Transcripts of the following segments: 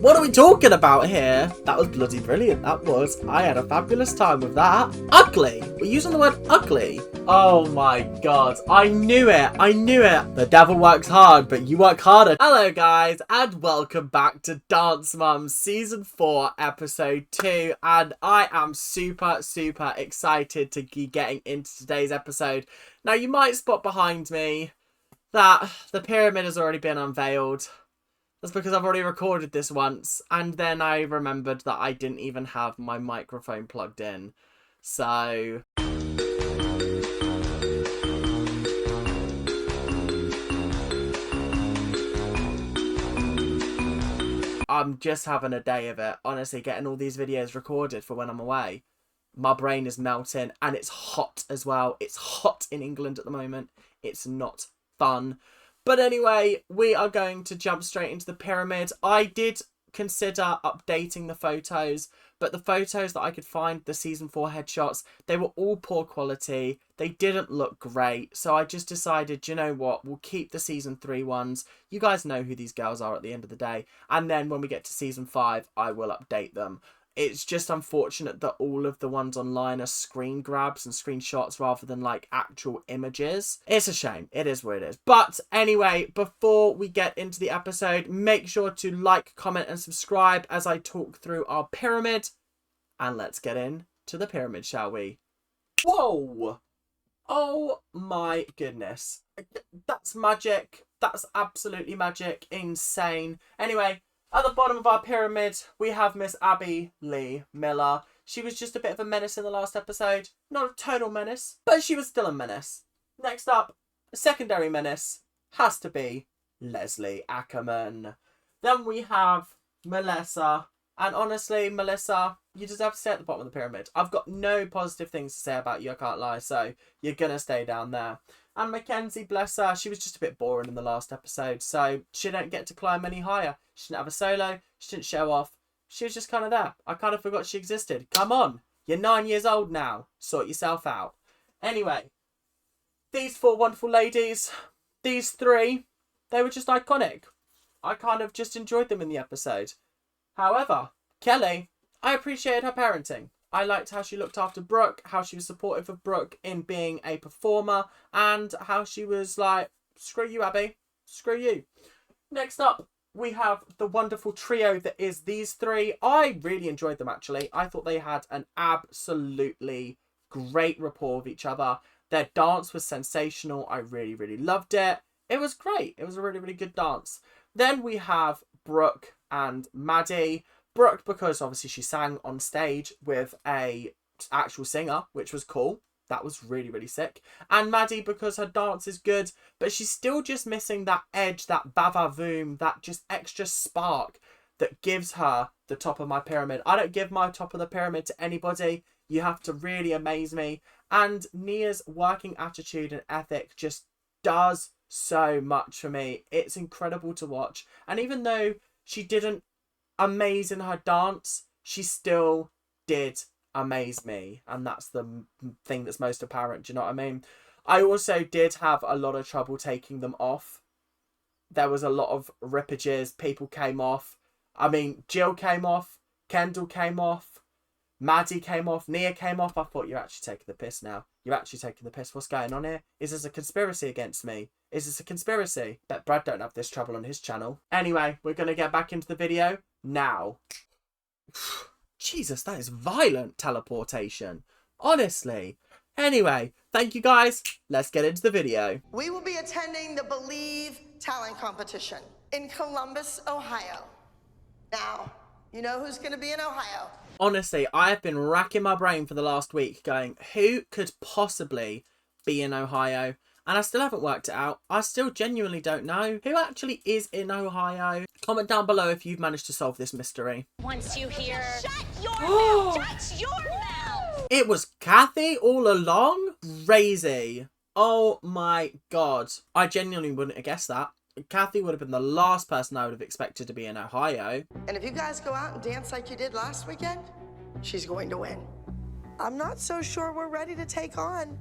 What are we talking about here? That was bloody brilliant, that was. I had a fabulous time with that. Ugly. We're using the word ugly. Oh my god. I knew it. I knew it. The devil works hard, but you work harder. Hello guys, and welcome back to Dance Mums Season 4, Episode 2. And I am super excited to be getting into today's episode. Now, you might spot behind me that the pyramid has already been unveiled. That's because I've already recorded this once, and then I remembered that I didn't even have my microphone plugged in. So I'm just having a day of it. Honestly, getting all these videos recorded for when I'm away. My brain is melting, and it's hot as well. It's hot in England at the moment. It's not fun. But anyway, we are going to jump straight into the pyramid. I did consider updating the photos, but the photos that I could find, the season 4 headshots, they were all poor quality. They didn't look great. So I just decided, you know what, we'll keep the season 3 ones. You guys know who these girls are at the end of the day. And then when we get to season 5, I will update them. It's just unfortunate that all of the ones online are screen grabs and screenshots rather than like actual images. It's a shame. It is what it is. But anyway, before we get into the episode, make sure to like, comment and subscribe as I talk through our pyramid. And let's get into the pyramid, shall we? Whoa! Oh my goodness. That's magic. That's absolutely magic. Insane. Anyway, at the bottom of our pyramid, we have Miss Abby Lee Miller. She was just a bit of a menace in the last episode. Not a total menace, but she was still a menace. Next up, a secondary menace has to be Leslie Ackerman. Then we have Melissa. And honestly, Melissa, you deserve to stay at the bottom of the pyramid. I've got no positive things to say about you, I can't lie, so you're going to stay down there. And Mackenzie, bless her, she was just a bit boring in the last episode, so she didn't get to climb any higher. She didn't have a solo, she didn't show off. She was just kind of there. I kind of forgot she existed. Come on, you're 9 years old now. Sort yourself out. Anyway, these 4 wonderful ladies, these 3, they were just iconic. I kind of just enjoyed them in the episode. However, Kelly, I appreciated her parenting. I liked how she looked after Brooke, how she was supportive of Brooke in being a performer, and how she was like, screw you, Abby, screw you. Next up, we have the wonderful trio that is these 3. I really enjoyed them, actually. I thought they had an absolutely great rapport with each other. Their dance was sensational. I really loved it. It was great. It was a really good dance. Then we have Brooke and Maddie. Brooke, because obviously she sang on stage with a actual singer, which was cool. That was really sick. And Maddie, because her dance is good, but she's still just missing that edge, that bava-voom, that just extra spark that gives her the top of my pyramid. I don't give my top of the pyramid to anybody. You have to really amaze me. And Nia's working attitude and ethic just does so much for me. It's incredible to watch. And even though she didn't amaze in her dance, she still did amaze me, and that's the thing that's most apparent. Do you know what I mean? I also did have a lot of trouble taking them off. There was a lot of rippages. People came off. I mean, Jill came off, Kendall came off, Maddie came off, Nia came off. I thought, you're actually taking the piss now. You're actually taking the piss. What's going on here? Is this a conspiracy against me? Is this a conspiracy? Bet Brad don't have this trouble on his channel. Anyway, we're going to get back into the video now. Jesus, that is violent teleportation. Honestly. Anyway, thank you guys. Let's get into the video. We will be attending the Believe Talent Competition in Columbus, Ohio. Now, you know who's going to be in Ohio? Honestly, I have been racking my brain for the last week going, who could possibly be in Ohio? And I still haven't worked it out. I still genuinely don't know who actually is in Ohio. Comment down below if you've managed to solve this mystery. Once you hear, shut your mouth! Shut your mouth! It was Kathy all along? Crazy. Oh my god. I genuinely wouldn't have guessed that. Kathy would have been the last person I would have expected to be in Ohio. And if you guys go out and dance like you did last weekend, she's going to win. I'm not so sure we're ready to take on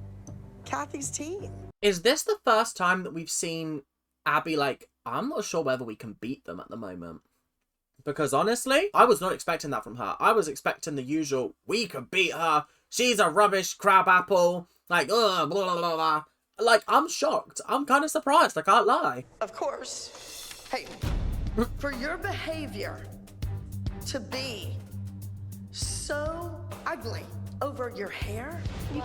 Kathy's team. Is this the first time that we've seen Abby, like, I'm not sure whether we can beat them at the moment. Because honestly, I was not expecting that from her. I was expecting the usual, we could beat her, she's a rubbish crab apple, like, ugh, blah, blah, blah, blah. Like, I'm shocked. I'm kind of surprised, I can't lie. Of course, Peyton, for your behavior to be so ugly over your hair.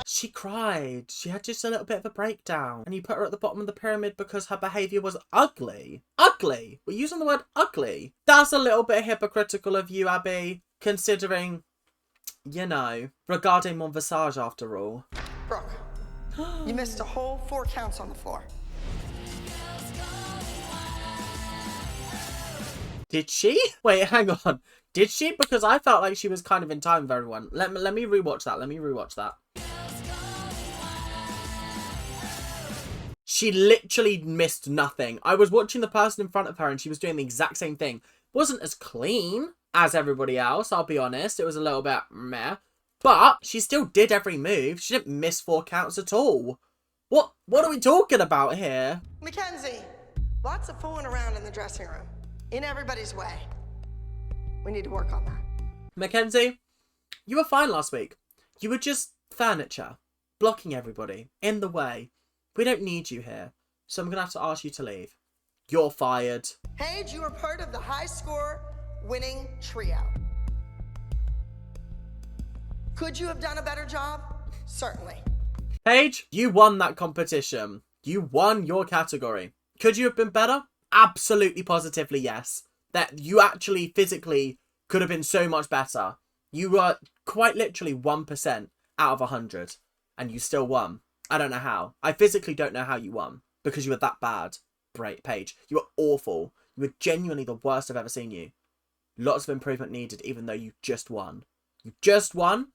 She cried. She had just a little bit of a breakdown. And you put her at the bottom of the pyramid because her behaviour was ugly. Ugly! We're using the word ugly. That's a little bit hypocritical of you, Abby. Considering, you know, regarding mon visage after all. Brooke, you missed a whole 4 counts on the floor. Did she? Wait, hang on. Did she? Because I felt like she was kind of in time with everyone. Let me rewatch that. Let me rewatch that. She literally missed nothing. I was watching the person in front of her and she was doing the exact same thing. Wasn't as clean as everybody else, I'll be honest. It was a little bit meh. But she still did every move. She didn't miss 4 counts at all. What are we talking about here? Mackenzie, lots of fooling around in the dressing room. In everybody's way. We need to work on that. Mackenzie, you were fine last week. You were just furniture. Blocking everybody. In the way. We don't need you here. So I'm going to have to ask you to leave. You're fired. Paige, you are part of the high score winning trio. Could you have done a better job? Certainly. Paige, you won that competition. You won your category. Could you have been better? Absolutely, positively, yes. That you actually physically could have been so much better. You were quite literally 1% out of 100. And you still won. I don't know how. I physically don't know how you won. Because you were that bad, Paige. You were awful. You were genuinely the worst I've ever seen you. Lots of improvement needed, even though you just won. You just won,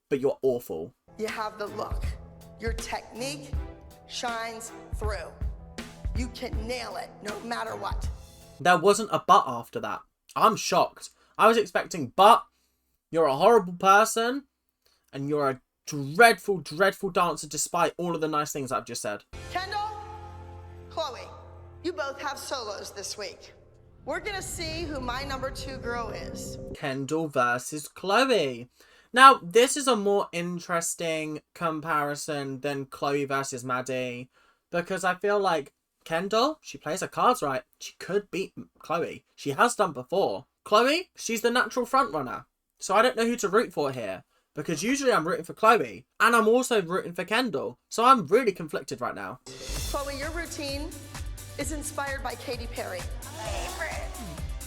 but you're awful. You have the look. Your technique shines through. You can nail it no matter what. There wasn't a but after that. I'm shocked. I was expecting but. You're a horrible person. And you're a dreadful, dreadful dancer despite all of the nice things I've just said. Kendall, Chloe, you both have solos this week. We're going to see who my number 2 girl is. Kendall versus Chloe. Now, this is a more interesting comparison than Chloe versus Maddie. Because I feel like Kendall, she plays her cards right. She could beat Chloe. She has done before. Chloe, she's the natural frontrunner. So I don't know who to root for here. Because usually I'm rooting for Chloe. And I'm also rooting for Kendall. So I'm really conflicted right now. Chloe, your routine is inspired by Katy Perry. Favorite.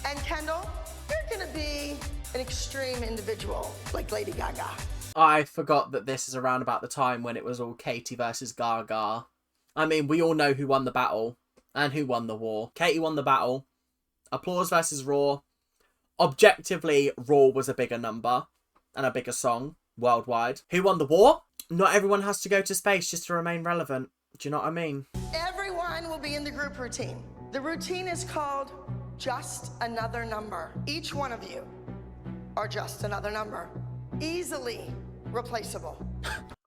And Kendall, you're going to be an extreme individual like Lady Gaga. I forgot that this is around about the time when it was all Katy versus Gaga. I mean, we all know who won the battle and who won the war. Katy won the battle. Applause versus Raw. Objectively, Raw was a bigger number and a bigger song worldwide. Who won the war? Not everyone has to go to space just to remain relevant. Do you know what I mean? Everyone will be in the group routine. The routine is called Just Another Number. Each one of you are just another number. Easily replaceable.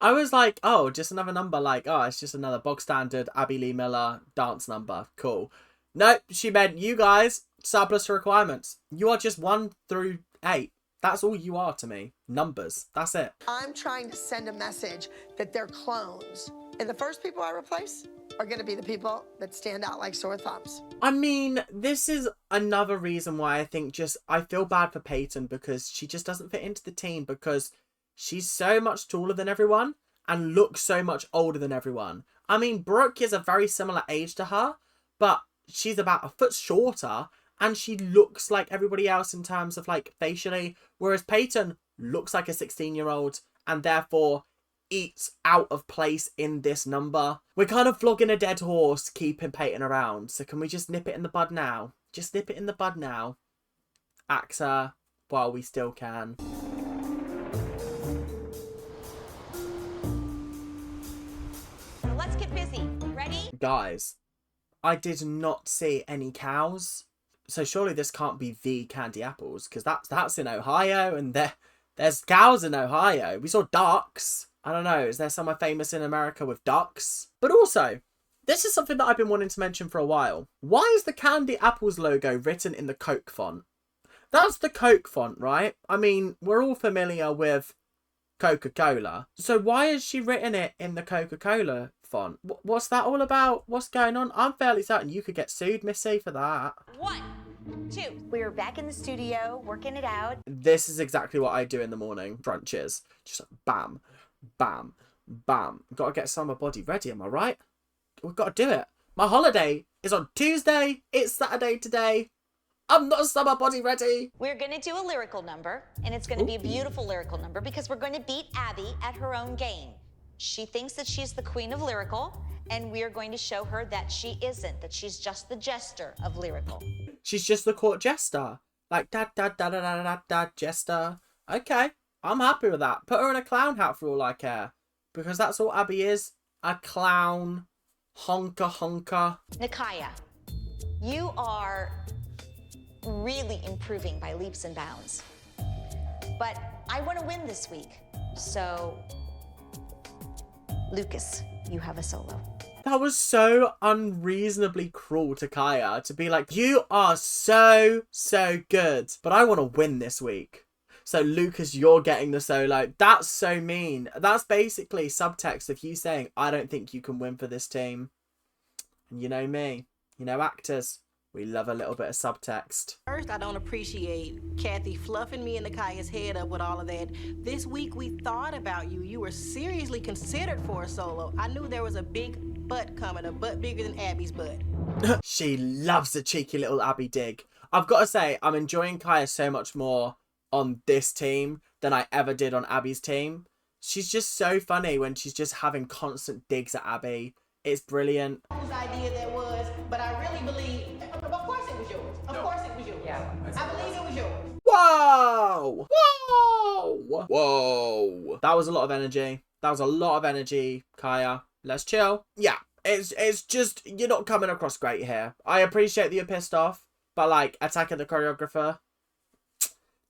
I was like, oh, just another number. Like, oh, it's just another bog standard Abby Lee Miller dance number. Cool. Nope, she meant you guys, surplus to requirements. You are just 1 through 8. That's all you are to me. Numbers. That's it. I'm trying to send a message that they're clones. And the first people I replace are going to be the people that stand out like sore thumbs. I mean, this is another reason why I think I feel bad for Peyton because she just doesn't fit into the team because she's so much taller than everyone and looks so much older than everyone. I mean, Brooke is a very similar age to her, but she's about a foot shorter and she looks like everybody else in terms of like facially, whereas Peyton looks like a 16-year-old and therefore eats out of place in this number. We're kind of flogging a dead horse keeping Peyton around, so can we just nip it in the bud now? Just nip it in the bud now. Axe her while we still can. Let's get busy. Ready? Guys, I did not see any cows. So surely this can't be the candy apples, because that's in Ohio, and there's cows in Ohio. We saw ducks. I don't know, is there somewhere famous in America with ducks? But also, this is something that I've been wanting to mention for a while. Why is the Candy Apples logo written in the Coke font? That's the Coke font, right? I mean, we're all familiar with Coca-Cola. So why has she written it in the Coca-Cola font? What's that all about? What's going on? I'm fairly certain you could get sued, Missy, for that. 1, 2. We're back in the studio, working it out. This is exactly what I do in the morning. Brunches. Just like bam, bam, bam. Gotta get summer body ready, am I right? We've got to do it. My holiday is on Tuesday. It's Saturday today. I'm not summer body ready. We're going to do a lyrical number, and it's going to be a beautiful lyrical number because we're going to beat Abby at her own game. She thinks that she's the queen of lyrical, and we're going to show her that she isn't, that she's just the jester of lyrical. She's just the court jester. Like, da da da da da da da jester. Okay, I'm happy with that. Put her in a clown hat for all I care. Because that's all Abby is. A clown. Honker honker. Nakaya, you are really improving by leaps and bounds. But I want to win this week. So, Lucas, you have a solo. That was so unreasonably cruel to Kaya to be like, you are so good, but I want to win this week. So Lucas, you're getting the solo. That's so mean. That's basically subtext of you saying, I don't think you can win for this team. And you know me, you know actors, we love a little bit of subtext. First, I don't appreciate Kathy fluffing me and Nakaya's head up with all of that. This week we thought about you. You were seriously considered for a solo. I knew there was a big butt coming, a butt bigger than Abby's butt. She loves a cheeky little Abby dig. I've got to say, I'm enjoying Kaya so much more on this team than I ever did on Abby's team. She's just so funny when she's just having constant digs at Abby. It's brilliant. Whose idea that was, but I really believe, of course it was yours. Of course it was yours. Yeah, I believe it was yours. Whoa! Whoa! Whoa! That was a lot of energy. That was a lot of energy, Kaya. Let's chill. Yeah, it's just, you're not coming across great here. I appreciate that you're pissed off, but like, attacking the choreographer,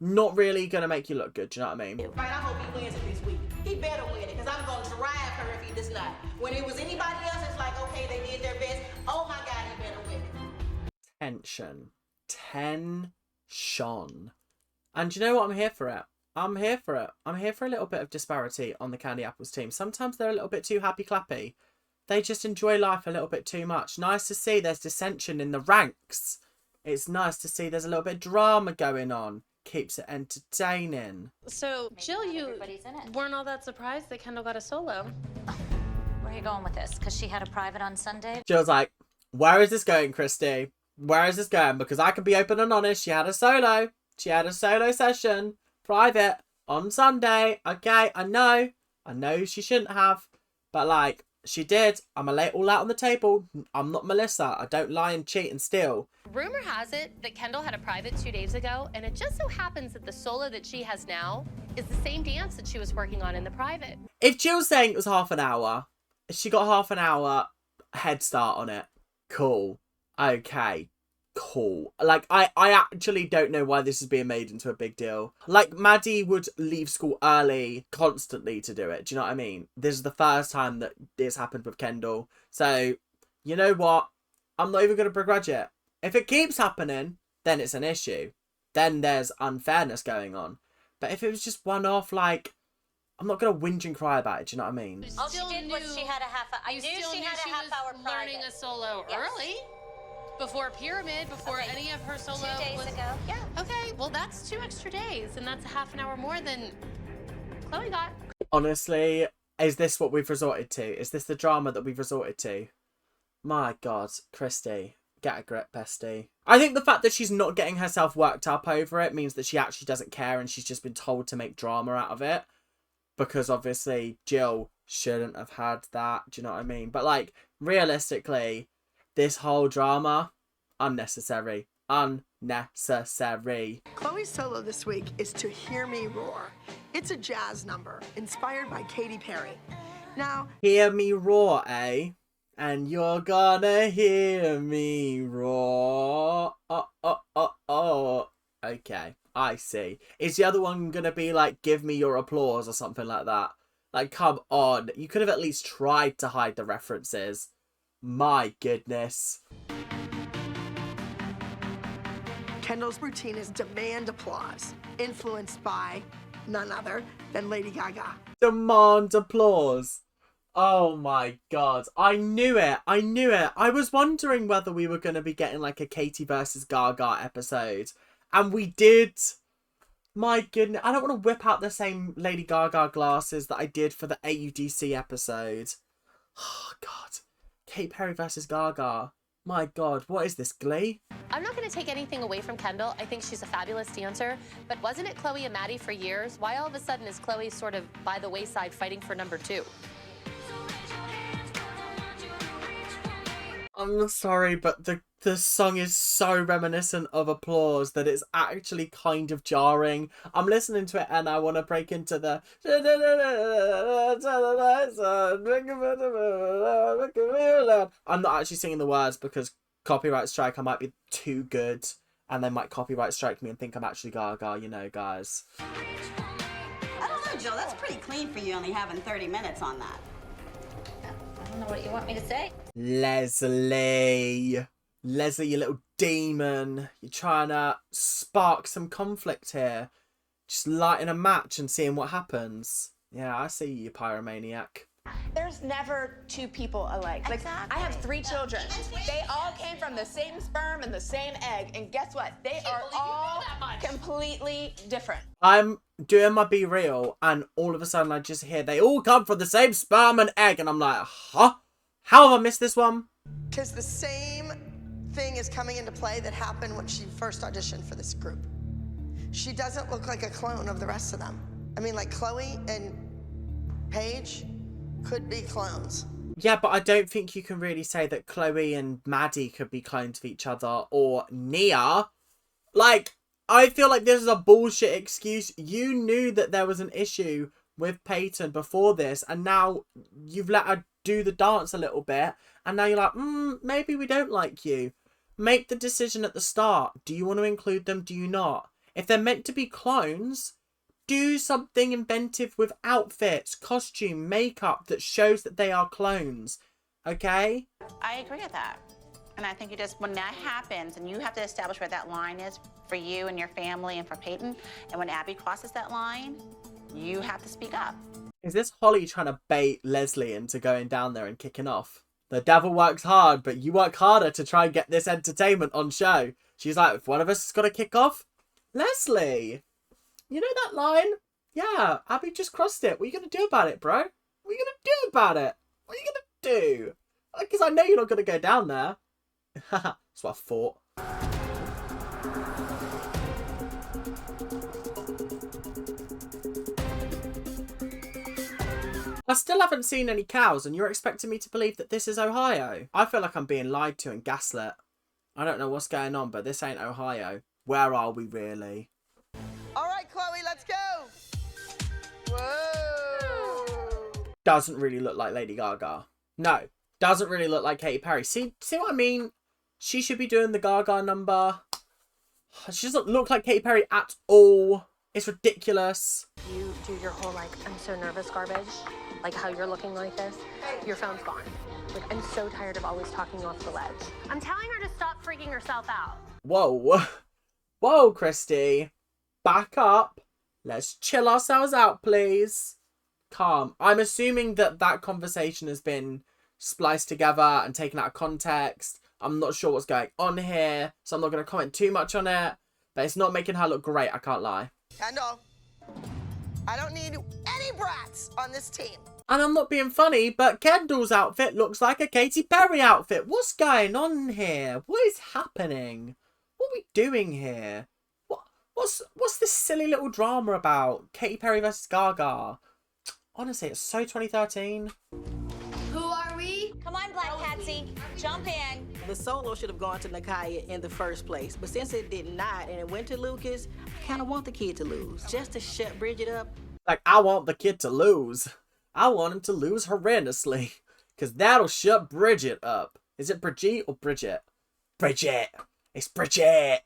not really gonna make you look good, do you know what I mean? Right, I hope he wins it this week. He better win it, because I'm gonna drive her if he does not. When it was anybody else, it's like, okay, they did their best. Oh my God, he better win it. Tension. Tension. And you know what? I'm here for it. I'm here for it. I'm here for a little bit of disparity on the Candy Apples team. Sometimes they're a little bit too happy-clappy. They just enjoy life a little bit too much. Nice to see there's dissension in the ranks. It's nice to see there's a little bit of drama going on. Keeps it entertaining. So, Jill, you weren't all that surprised that Kendall got a solo. Where are you going with this? Because she had a private on Sunday? Jill's like, where is this going, Christy? Where is this going? Because I can be open and honest. She had a solo. She had a solo session. Private. On Sunday. Okay, I know she shouldn't have. But, like, she did. I'm going to lay it all out on the table. I'm not Melissa. I don't lie and cheat and steal. Rumor has it that Kendall had a private 2 days ago, and it just so happens that the solo that she has now is the same dance that she was working on in the private. If Jill's saying it was half an hour, she got half an hour head start on it. Cool. Okay. Cool. Like, I actually don't know why this is being made into a big deal. Like, Maddie would leave school early constantly to do it. Do you know what I mean? This is the first time that this happened with Kendall. So, you know what? I'm not even going to begrudge it. If it keeps happening, then it's an issue. Then there's unfairness going on. But if it was just one off, like, I'm not going to whinge and cry about it. Do you know what I mean? All she did was she had a half hour. I knew she had a half hour private. Learning a solo Yes. early. Before Pyramid, before any of her solo 2 days was... ago. Yeah. Okay, well, that's 2 extra days, and that's a half an hour more than Chloe got. Honestly, is this what we've resorted to? Is this the drama that we've resorted to? My God, Christy, get a grip, bestie. I think the fact that she's not getting herself worked up over it means that she actually doesn't care and she's just been told to make drama out of it. Because obviously Jill shouldn't have had that, do you know what I mean? But like, realistically, this whole drama, unnecessary. Unnecessary. Chloe's solo this week is To Hear Me Roar. It's a jazz number inspired by Katy Perry. Now, Hear me roar, eh? And you're gonna hear me roar. Oh. Okay, I see. Is the other one gonna be like, give me your applause or something like that? Like, come on. You could have at least tried to hide the references. My goodness. Kendall's routine is demand applause, influenced by none other than Lady Gaga. Demand applause. Oh my god. I knew it. I knew it. I was wondering whether we were going to be getting like a Katie versus Gaga episode. And we did. My goodness. I don't want to whip out the same Lady Gaga glasses that I did for the AUDC episode. Oh god. Katy Perry versus Gaga. My god. What is this, Glee? I'm not going to take anything away from Kendall. I think she's a fabulous dancer. But wasn't it Chloe and Maddie for years? Why all of a sudden is Chloe sort of by the wayside fighting for number 2? I'm sorry, but the song is so reminiscent of Applause that it's actually kind of jarring. I'm listening to it and I want to break into the... I'm not actually singing the words because copyright strike, I might be too good and they might copyright strike me and think I'm actually Gaga, you know, guys. I don't know, Jill. That's pretty clean for you only having 30 minutes on that. I don't know what you want me to say. Leslie, you little demon. You're trying to spark some conflict here. Just lighting a match and seeing what happens. Yeah, I see you, pyromaniac. There's never two people alike. Like, Exactly. I have 3 children. They all came from the same sperm and the same egg. And guess what? They are all completely different. I'm doing my Be Real and all of a sudden I just hear they all come from the same sperm and egg. And I'm like, huh? How have I missed this one? Because the same thing is coming into play that happened when she first auditioned for this group. She doesn't look like a clone of the rest of them. I mean, like Chloe and Paige could be clones. Yeah, but I don't think you can really say that Chloe and Maddie could be clones of each other or Nia. Like, I feel like this is a bullshit excuse. You knew that there was an issue with Peyton before this and now you've let her do the dance a little bit and now you're like, maybe we don't like you. Make the decision at the start. Do you want to include them? Do you not? If they're meant to be clones, do something inventive with outfits, costume, makeup that shows that they are clones. Okay? I agree with that. And I think when that happens, and you have to establish where that line is for you and your family and for Peyton, and when Abby crosses that line, you have to speak up. Is this Holly trying to bait Leslie into going down there and kicking off? The devil works hard, but you work harder to try and get this entertainment on show. She's like, if one of us has got to kick off, Leslie, you know that line? Yeah, Abby just crossed it. What are you going to do about it, bro? What are you going to do about it? What are you going to do? Because I know you're not going to go down there. That's what I thought. I still haven't seen any cows and you're expecting me to believe that this is Ohio. I feel like I'm being lied to and gaslit. I don't know what's going on, but this ain't Ohio. Where are we really? All right, Chloe, let's go. Whoa. Doesn't really look like Lady Gaga. No, doesn't really look like Katy Perry. See what I mean? She should be doing the Gaga number. She doesn't look like Katy Perry at all. It's ridiculous. You do your whole, like, I'm so nervous garbage, like how you're looking like this, your phone's gone. Like, I'm so tired of always talking off the ledge. I'm telling her to stop freaking herself out. Whoa. Whoa, Christy. Back up. Let's chill ourselves out, please. Calm. I'm assuming that conversation has been spliced together and taken out of context. I'm not sure what's going on here, so I'm not going to comment too much on it. But it's not making her look great, I can't lie. Kendall, I don't need any brats on this team. And I'm not being funny, but Kendall's outfit looks like a Katy Perry outfit. What's going on here? What is happening? What are we doing here? What's this silly little drama about? Katy Perry versus Gaga. Honestly, it's so 2013. Who are we? Come on, Black Patsy, jump in. The solo should have gone to Nakaya in the first place, but since it did not and it went to Lucas, I kind of want the kid to lose, just to shut Bridget up. Like, I want the kid to lose. I want him to lose horrendously, because that'll shut Bridget up. Is it Brigitte or Bridget? Bridget. It's Bridget.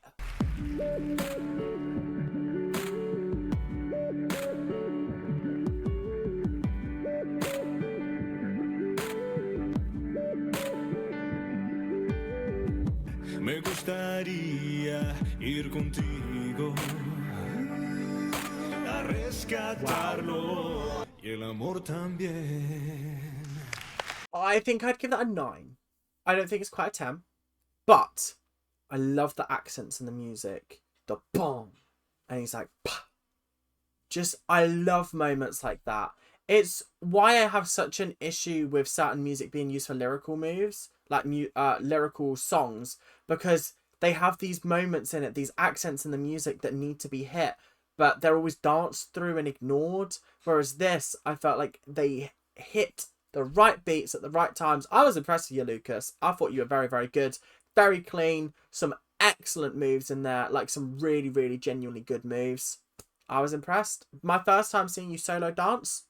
Me gustaría ir contigo a rescatarlo y el amor también. I think I'd give that a 9. I don't think it's quite a 10, but I love the accents and the music. The boom, and he's like, pah. Just, I love moments like that. It's why I have such an issue with certain music being used for lyrical moves, like lyrical songs, because they have these moments in it, these accents in the music that need to be hit, but they're always danced through and ignored. Whereas this, I felt like they hit the right beats at the right times. I was impressed with you, Lucas. I thought you were very, very good. Very clean. Some excellent moves in there. Like some really, really genuinely good moves. I was impressed. My first time seeing you solo dance,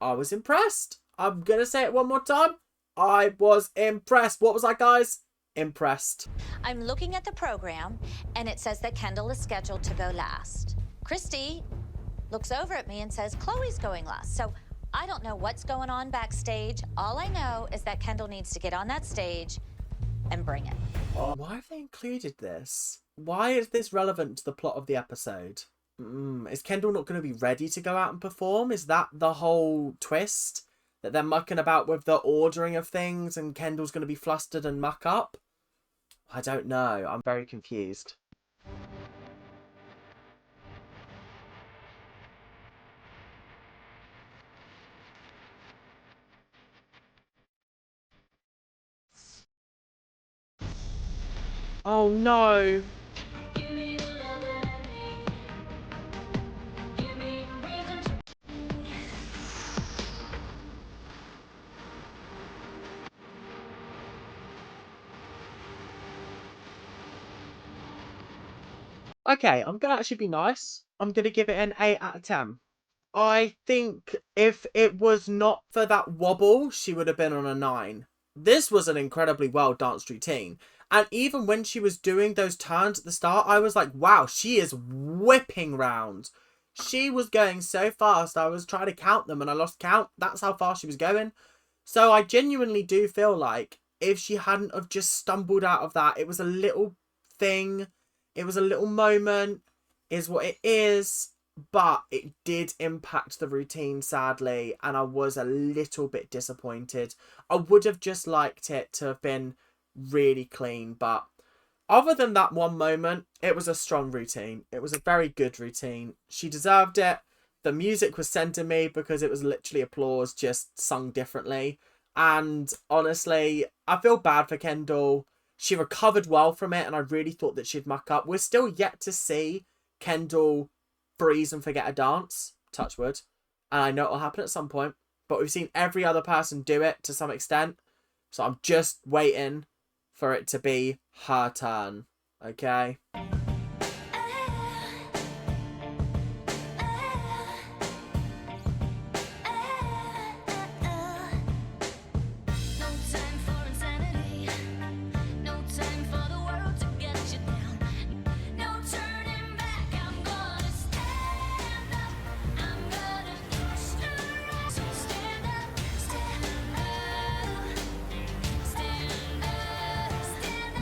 I was impressed. I'm going to say it one more time. I was impressed. What was I, guys? Impressed. I'm looking at the program, and it says that Kendall is scheduled to go last. Christy looks over at me and says Chloe's going last. So I don't know what's going on backstage. All I know is that Kendall needs to get on that stage and bring it. Why have they included this? Why is this relevant to the plot of the episode? Is Kendall not going to be ready to go out and perform? Is that the whole twist? That they're mucking about with the ordering of things and Kendall's going to be flustered and muck up? I don't know. I'm very confused. Oh no. Okay, I'm going to actually be nice. I'm going to give it an 8 out of 10. I think if it was not for that wobble, she would have been on a 9. This was an incredibly well danced routine. And even when she was doing those turns at the start, I was like, wow, she is whipping round. She was going so fast. I was trying to count them and I lost count. That's how fast she was going. So I genuinely do feel like if she hadn't have just stumbled out of that, it was a little thing. It was a little moment, is what it is. But it did impact the routine, sadly, and I was a little bit disappointed. I would have just liked it to have been really clean, but other than that one moment, it was a strong routine. It was a very good routine. She deserved it. The music was sent to me because it was literally applause, just sung differently. And honestly, I feel bad for Kendall. She recovered well from it, and I really thought that she'd muck up. We're still yet to see Kendall freeze and forget a dance, touch wood, and I know it'll happen at some point, but we've seen every other person do it to some extent, so I'm just waiting for it to be her turn. Okay.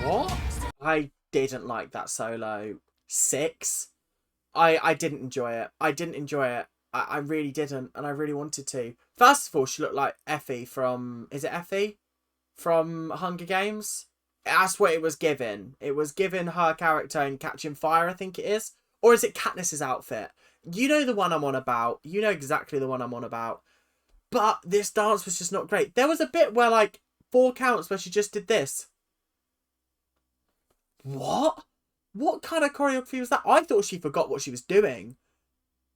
What? I didn't like that solo. 6. I didn't enjoy it. I didn't enjoy it. I really didn't, and I really wanted to. First of all, she looked like Effie from... Is it Effie? From Hunger Games? That's what it was given. It was given her character in Catching Fire, I think it is. Or is it Katniss's outfit? You know the one I'm on about. You know exactly the one I'm on about. But this dance was just not great. There was a bit where, like, 4 counts where she just did this. What? What kind of choreography was that? I thought she forgot what she was doing.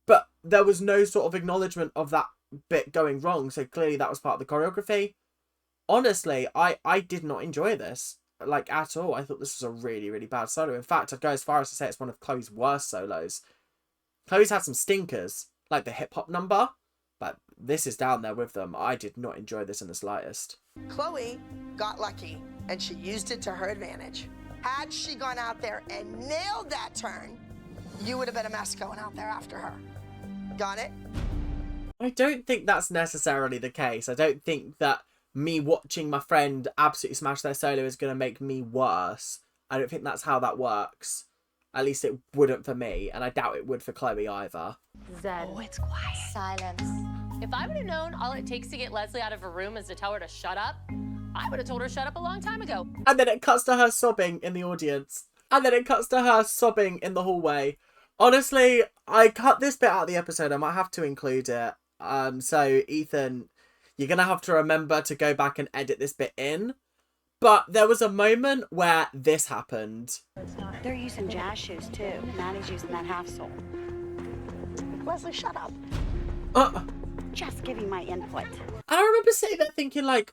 But there was no sort of acknowledgement of that bit going wrong. So clearly that was part of the choreography. Honestly, I did not enjoy this. Like, at all. I thought this was a really, really bad solo. In fact, I'd go as far as to say it's one of Chloe's worst solos. Chloe's had some stinkers. Like the hip-hop number. But this is down there with them. I did not enjoy this in the slightest. Chloe got lucky, and she used it to her advantage. Had she gone out there and nailed that turn, you would have been a mess going out there after her. Got it? I don't think that's necessarily the case. I don't think that me watching my friend absolutely smash their solo is going to make me worse. I don't think that's how that works. At least it wouldn't for me, and I doubt it would for Chloe either. Zen. Oh, it's quiet. Silence. If I would have known all it takes to get Leslie out of her room is to tell her to shut up, I would have told her shut up a long time ago. And then it cuts to her sobbing in the audience. And then it cuts to her sobbing in the hallway. Honestly, I cut this bit out of the episode. I might have to include it. So, Ethan, you're going to have to remember to go back and edit this bit in. But there was a moment where this happened. They're using jazz shoes, too. Maddie's using that half sole. Leslie, shut up. Just giving my input. And I remember sitting there thinking, like,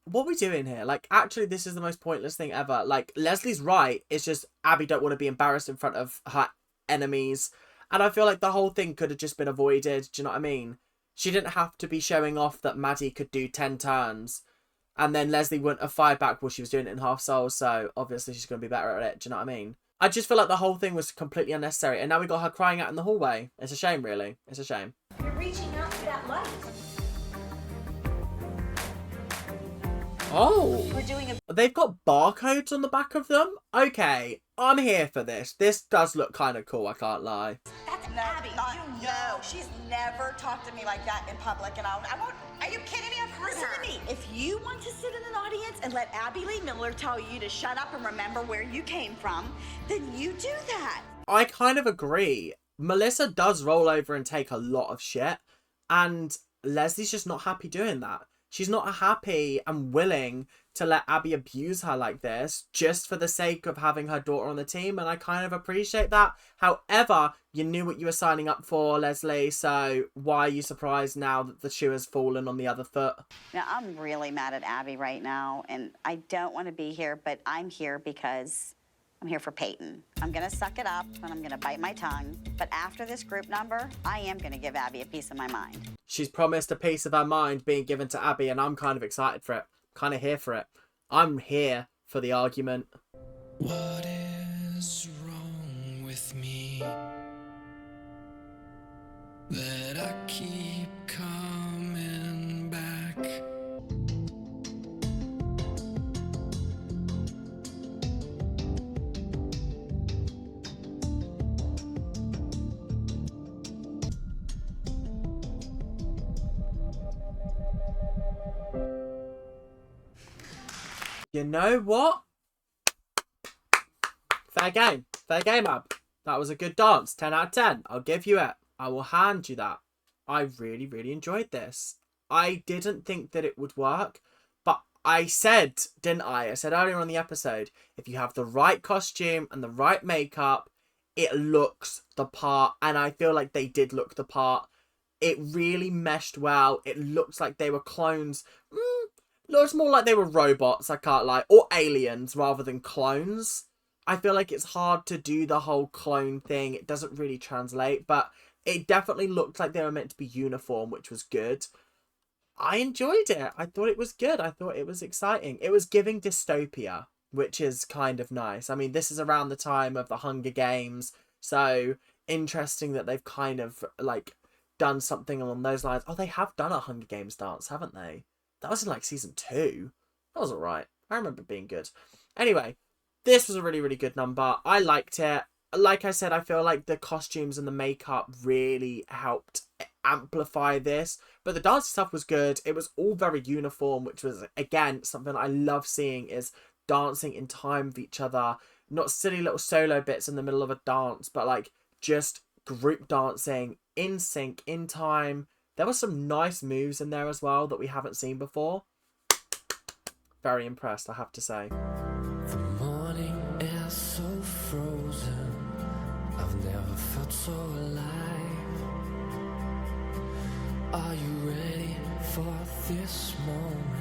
what are we doing here? Like, actually, this is the most pointless thing ever. Like, Leslie's right. It's just Abby don't want to be embarrassed in front of her enemies. And I feel like the whole thing could have just been avoided. Do you know what I mean? She didn't have to be showing off that Maddie could do 10 turns. And then Leslie wouldn't have fired back while she was doing it in half soul. So, obviously, she's going to be better at it. Do you know what I mean? I just feel like the whole thing was completely unnecessary. And now we got her crying out in the hallway. It's a shame, really. It's a shame. You're reaching out for that light. Oh, We're doing a... they've got barcodes on the back of them? Okay, I'm here for this. This does look kind of cool, I can't lie. That's Abby. No, she's never talked to me like that in public, and I won't... Are you kidding me? I've heard her. Listen to me. If you want to sit in an audience and let Abby Lee Miller tell you to shut up and remember where you came from, then you do that. I kind of agree. Melissa does roll over and take a lot of shit, and Leslie's just not happy doing that. She's not happy and willing to let Abby abuse her like this just for the sake of having her daughter on the team, and I kind of appreciate that. However, you knew what you were signing up for, Leslie, so why are you surprised now that the shoe has fallen on the other foot? Now, I'm really mad at Abby right now, and I don't want to be here, but I'm here because I'm here for Peyton. I'm going to suck it up, and I'm going to bite my tongue, but after this group number, I am going to give Abby a piece of my mind. She's promised a piece of her mind being given to Abby, and I'm kind of excited for it. Kind of here for it. I'm here for the argument. What is wrong with me that I keep coming back? You know what? Fair game. Fair game, Ab. That was a good dance. 10 out of 10. I'll give you it. I will hand you that. I really, really enjoyed this. I didn't think that it would work, but I said, didn't I? I said earlier on the episode, if you have the right costume and the right makeup, it looks the part, and I feel like they did look the part. It really meshed well. It looks like they were clones. Looks more like they were robots, I can't lie, or aliens rather than clones. I feel like it's hard to do the whole clone thing. It doesn't really translate, but it definitely looked like they were meant to be uniform, which was good. I enjoyed it. I thought it was good. I thought it was exciting. It was giving dystopia, which is kind of nice. I mean, this is around the time of the Hunger Games, so interesting that they've kind of, like, done something along those lines. Oh, they have done a Hunger Games dance, haven't they? That was in, like, season 2. That was alright. I remember it being good. Anyway, this was a really, really good number. I liked it. Like I said, I feel like the costumes and the makeup really helped amplify this. But the dance stuff was good. It was all very uniform, which was, again, something I love seeing is dancing in time with each other. Not silly little solo bits in the middle of a dance, but, like, just group dancing in sync, in time. There were some nice moves in there as well that we haven't seen before. Very impressed, I have to say. The morning is so frozen, I've never felt so alive. Are you ready for this moment?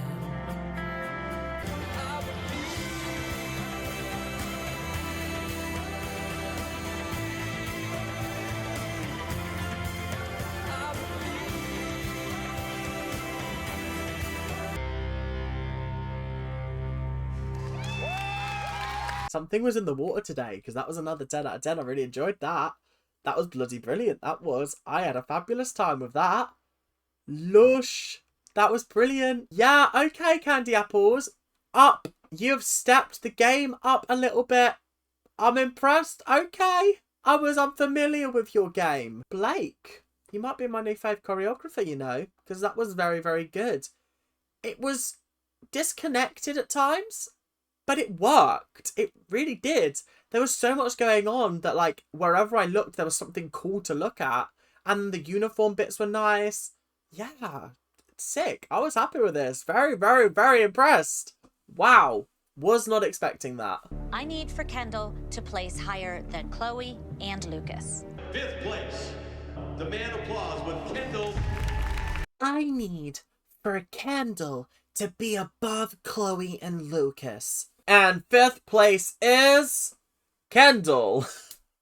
Something was in the water today, because that was another 10 out of 10. I really enjoyed that. That was bloody brilliant. That was. I had a fabulous time with that. Lush. That was brilliant. Yeah, okay, Candy Apples. Up. You have stepped the game up a little bit. I'm impressed. Okay. I was unfamiliar with your game. Blake, you might be my new fave choreographer, you know, because that was very, very good. It was disconnected at times, but it worked. It really did. There was so much going on that, like, wherever I looked, there was something cool to look at. And the uniform bits were nice. Yeah, sick. I was happy with this. Very, very, very impressed. Wow. Was not expecting that. I need for Kendall to place higher than Chloe and Lucas. 5th place. Demand applause with Kendall. I need for Kendall to be above Chloe and Lucas. And 5th place is Kendall.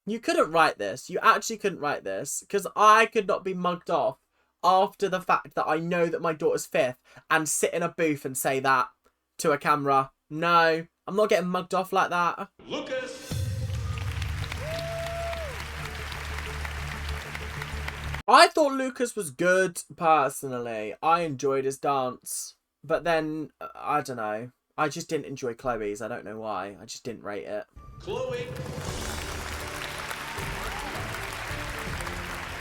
You couldn't write this. You actually couldn't write this. Because I could not be mugged off after the fact that I know that my daughter's 5th and sit in a booth and say that to a camera. No, I'm not getting mugged off like that. Lucas. I thought Lucas was good, personally. I enjoyed his dance. But then, I don't know. I just didn't enjoy Chloe's. I don't know why. I just didn't rate it. Chloe.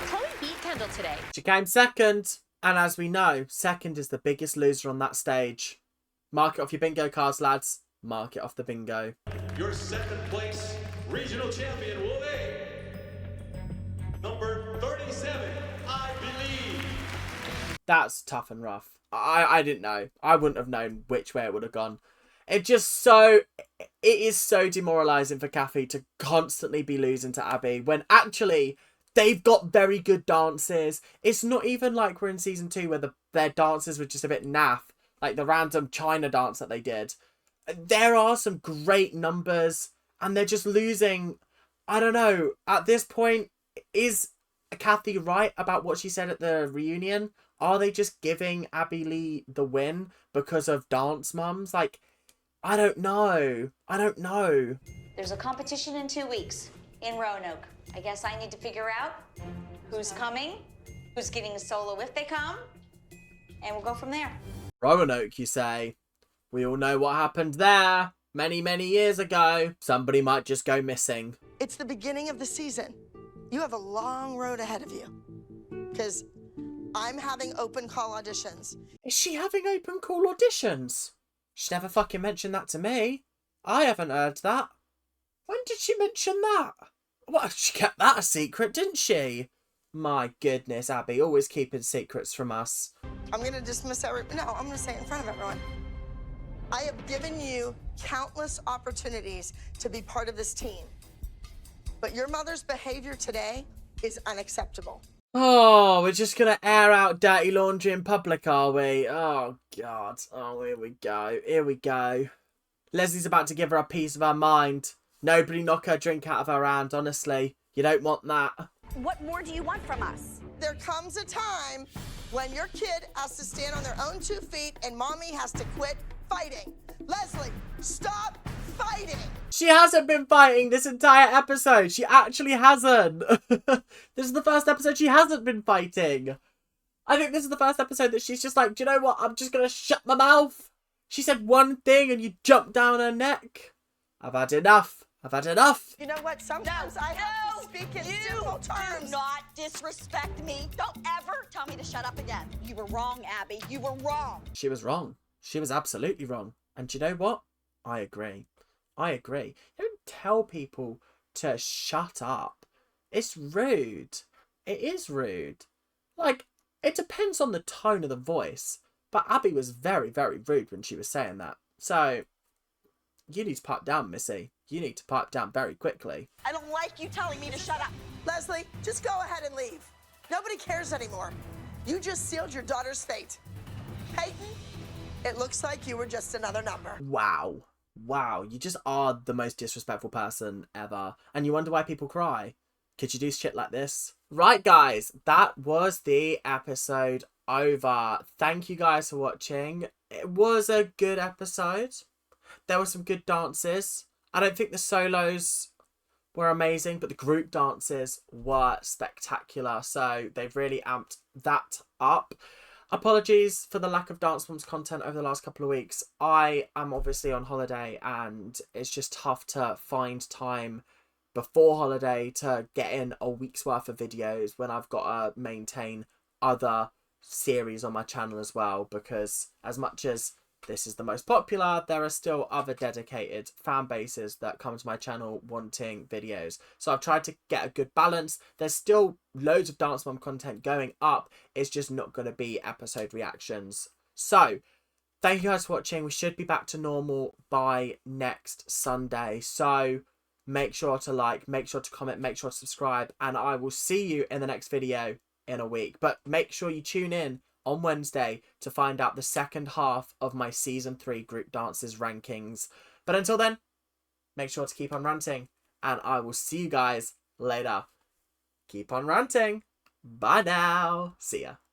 Chloe beat Kendall today. She came second. And as we know, second is the biggest loser on that stage. Mark it off your bingo cards, lads. Mark it off the bingo. Your 2nd place regional champion will be number 37, I Believe. That's tough and rough. I didn't know. I wouldn't have known which way it would have gone. It is so demoralising for Kathy to constantly be losing to Abby when actually they've got very good dances. It's not even like we're in season 2 where their dances were just a bit naff. Like the random China dance that they did. There are some great numbers and they're just losing. I don't know. At this point, is Kathy right about what she said at the reunion? Are they just giving Abby Lee the win because of Dance Mums? Like, I don't know. I don't know. There's a competition in 2 weeks in Roanoke. I guess I need to figure out who's coming, who's getting a solo if they come, and we'll go from there. Roanoke, you say? We all know what happened there. Many, many years ago. Somebody might just go missing. It's the beginning of the season. You have a long road ahead of you. Because I'm having open call auditions. Is she having open call auditions? She never fucking mentioned that to me. I haven't heard that. When did she mention that? Well, she kept that a secret, didn't she? My goodness, Abby, always keeping secrets from us. I'm going to dismiss no, I'm going to say it in front of everyone. I have given you countless opportunities to be part of this team. But your mother's behavior today is unacceptable. Oh, we're just going to air out dirty laundry in public, are we? Oh, God. Oh, here we go. Here we go. Leslie's about to give her a piece of her mind. Nobody knock her drink out of her hand, honestly. You don't want that. What more do you want from us? There comes a time when your kid has to stand on their own 2 feet and mommy has to quit fighting. Leslie, stop fighting. She hasn't been fighting this entire episode. She actually hasn't. This is the first episode she hasn't been fighting. I think this is the first episode that she's just like, do you know what? I'm just going to shut my mouth. She said one thing and you jumped down her neck. I've had enough. I've had enough. You know what? Sometimes I have to speak in simple terms. Do not disrespect me. Don't ever tell me to shut up again. You were wrong, Abby. You were wrong. She was wrong. She was absolutely wrong. And do you know what? I agree. I agree. You don't tell people to shut up. It's rude. It is rude. Like, it depends on the tone of the voice. But Abby was very, very rude when she was saying that. So, you need to pipe down, Missy. You need to pipe down very quickly. I don't like you telling me to shut up. Leslie, just go ahead and leave. Nobody cares anymore. You just sealed your daughter's fate. Peyton, it looks like you were just another number. Wow. Wow. You just are the most disrespectful person ever. And you wonder why people cry. Could you do shit like this? Right, guys. That was the episode over. Thank you guys for watching. It was a good episode. There were some good dances. I don't think the solos were amazing, but the group dances were spectacular. So they've really amped that up. Apologies for the lack of Dance Moms content over the last couple of weeks. I am obviously on holiday and it's just tough to find time before holiday to get in a week's worth of videos when I've got to maintain other series on my channel as well, because as much as this is the most popular, there are still other dedicated fan bases that come to my channel wanting videos. So I've tried to get a good balance. There's still loads of Dance Mom content going up. It's just not going to be episode reactions. So thank you guys for watching. We should be back to normal by next Sunday. So make sure to like, make sure to comment, make sure to subscribe, and I will see you in the next video in a week. But make sure you tune in on Wednesday to find out the second half of my season 3 group dances rankings. But until then, make sure to keep on ranting, and I will see you guys later. Keep on ranting. Bye now. See ya.